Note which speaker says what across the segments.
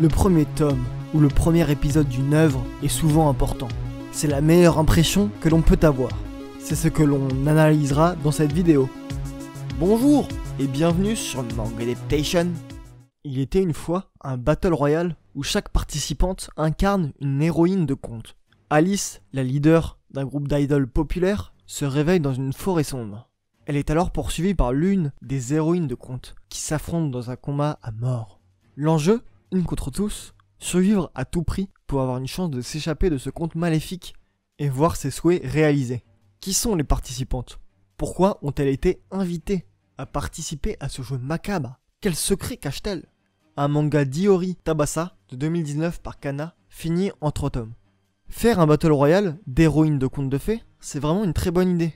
Speaker 1: Le premier tome ou le premier épisode d'une œuvre est souvent important. C'est la meilleure impression que l'on peut avoir. C'est ce que l'on analysera dans cette vidéo. Bonjour et bienvenue sur Manga Adaptation. Il était une fois un Battle Royale où chaque participante incarne une héroïne de conte. Alice, la leader d'un groupe d'idoles populaires, se réveille dans une forêt sombre. Elle est alors poursuivie par l'une des héroïnes de conte qui s'affrontent dans un combat à mort. L'enjeu, une contre tous, survivre à tout prix pour avoir une chance de s'échapper de ce conte maléfique et voir ses souhaits réalisés. Qui sont les participantes? Pourquoi ont-elles été invitées à participer à ce jeu macabre? Quel secret cache-t-elle? Un manga d'Iori Tabasa de 2019 par Kana, fini en 3 tomes. Faire un Battle Royale d'héroïnes de contes de fées, c'est vraiment une très bonne idée.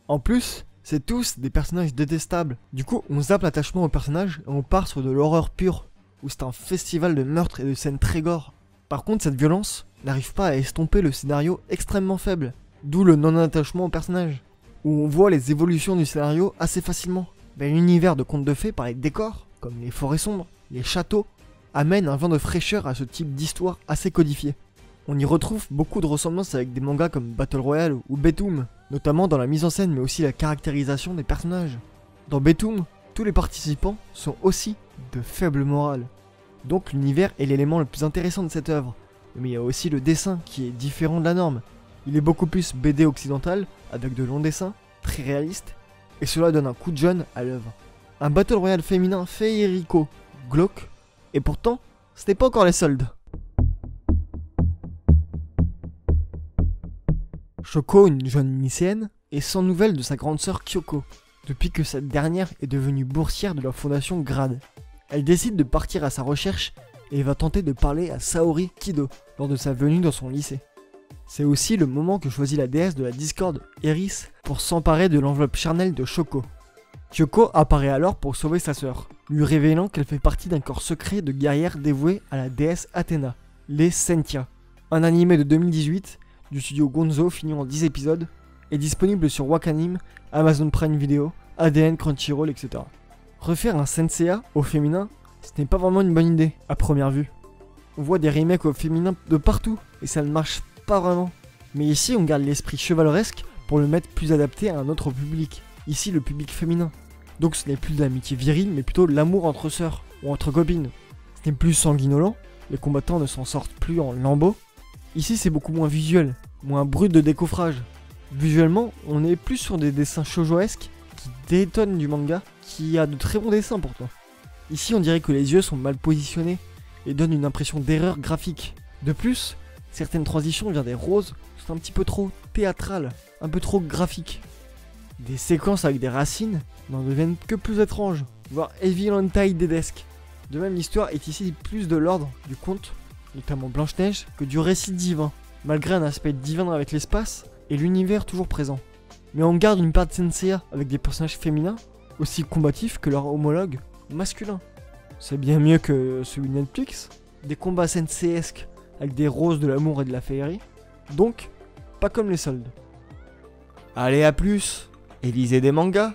Speaker 1: En plus, c'est tous des personnages détestables. Du coup, on zappe l'attachement aux personnages et on part sur de l'horreur pure, où c'est un festival de meurtres et de scènes très gore. Par contre, cette violence n'arrive pas à estomper le scénario extrêmement faible, d'où le non-attachement aux personnages, où on voit les évolutions du scénario assez facilement. L'univers de contes de fées par les décors, comme les forêts sombres, les châteaux, amène un vent de fraîcheur à ce type d'histoire assez codifiée. On y retrouve beaucoup de ressemblances avec des mangas comme Battle Royale ou Betoom, notamment dans la mise en scène mais aussi la caractérisation des personnages. Dans Betoom, tous les participants sont aussi de faible morale. Donc l'univers est l'élément le plus intéressant de cette œuvre. Mais il y a aussi le dessin qui est différent de la norme. Il est beaucoup plus BD occidental, avec de longs dessins, très réalistes, et cela donne un coup de jeune à l'œuvre. Un Battle Royale féminin féerico, glauque, et pourtant, ce n'est pas encore les soldes. Shoko, une jeune lycéenne, est sans nouvelles de sa grande sœur Kyoko, depuis que cette dernière est devenue boursière de la fondation GRAD. Elle décide de partir à sa recherche et va tenter de parler à Saori Kido lors de sa venue dans son lycée. C'est aussi le moment que choisit la déesse de la discorde, Eris, pour s'emparer de l'enveloppe charnelle de Shoko. Kyoko apparaît alors pour sauver sa sœur, lui révélant qu'elle fait partie d'un corps secret de guerrières dévouées à la déesse Athéna, les Sentia. Un animé de 2018 du studio Gonzo fini en 10 épisodes, est disponible sur Wakanim, Amazon Prime Video, ADN, Crunchyroll, etc. Refaire un Senseiya au féminin, ce n'est pas vraiment une bonne idée, à première vue. On voit des remakes au féminin de partout, et ça ne marche pas vraiment. Mais ici, on garde l'esprit chevaleresque pour le mettre plus adapté à un autre public. Ici, le public féminin. Donc ce n'est plus de l'amitié virile, mais plutôt de l'amour entre sœurs, ou entre copines. Ce n'est plus sanguinolent, les combattants ne s'en sortent plus en lambeaux. Ici, c'est beaucoup moins visuel, moins brut de décoffrage. Visuellement, on est plus sur des dessins shoujoesques qui détonnent du manga, qui a de très bons dessins pourtant. Ici, on dirait que les yeux sont mal positionnés et donnent une impression d'erreur graphique. De plus, certaines transitions vers des roses sont un petit peu trop théâtrales, un peu trop graphiques. Des séquences avec des racines n'en deviennent que plus étranges, voire evidentidesques. De même, l'histoire est ici plus de l'ordre du conte, notamment Blanche-Neige, que du récit divin, malgré un aspect divin avec l'espace et l'univers toujours présent. Mais on garde une part de Senseiya avec des personnages féminins, aussi combatifs que leurs homologues masculins. C'est bien mieux que celui de Netflix, des combats senseiesques avec des roses de l'amour et de la féerie, donc pas comme les soldes. Allez, à plus, et lisez des mangas.